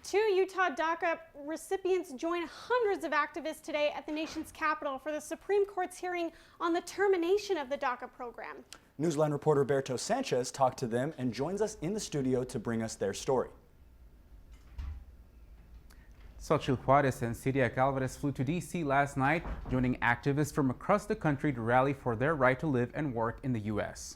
Two Utah DACA recipients joined hundreds of activists today at the nation's capital for the Supreme Court's hearing on the termination of the DACA program. Newsline reporter Berto Sanchez talked to them and joins us in the studio to bring us their story. Xochitl Juarez and Cyriac Alvarez flew to D.C. last night, joining activists from across the country to rally for their right to live and work in the U.S.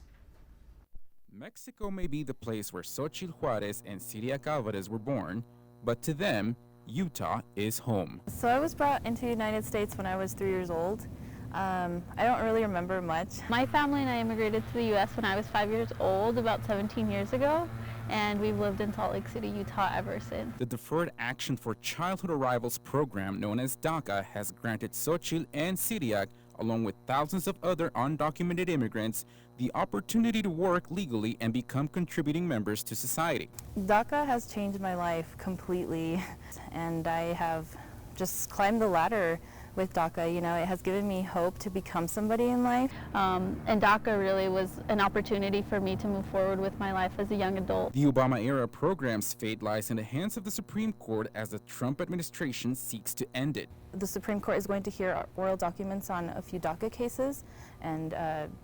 Mexico may be the place where Xochitl Juarez and Cyriac Alvarez were born, but to them, Utah is home. So I was brought into the United States when I was 3 years old. I don't really remember much. My family and I immigrated to the U.S. when I was 5 years old, about 17 years ago, and we've lived in Salt Lake City, Utah ever since. The Deferred Action for Childhood Arrivals program known as DACA has granted Xochitl and Cyriac, along with thousands of other undocumented immigrants, the opportunity to work legally and become contributing members to society. DACA has changed my life completely, and I have just climbed the ladder with DACA. You know, it has given me hope to become somebody in life. And DACA really was an opportunity for me to move forward with my life as a young adult. The Obama-era program's fate lies in the hands of the Supreme Court as the Trump administration seeks to end it. The Supreme Court is going to hear oral documents on a few DACA cases, and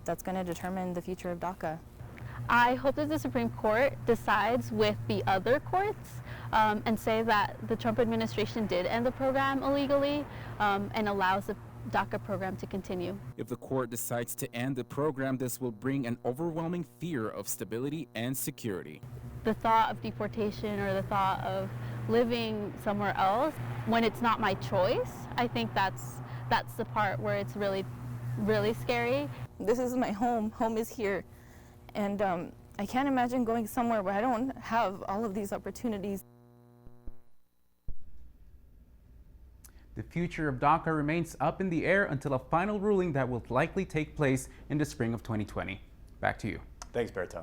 that's going to determine the future of DACA. I hope that the Supreme Court decides with the other courts and say that the Trump administration did end the program illegally and allows the DACA program to continue. If the court decides to end the program, this will bring an overwhelming fear of stability and security. The thought of deportation or the thought of living somewhere else, when it's not my choice, I think that's the part where it's really, really scary. This is my home. Home is here. And I can't imagine going somewhere where I don't have all of these opportunities. The future of DACA remains up in the air until a final ruling that will likely take place in the spring of 2020. Back to you. Thanks, Berto.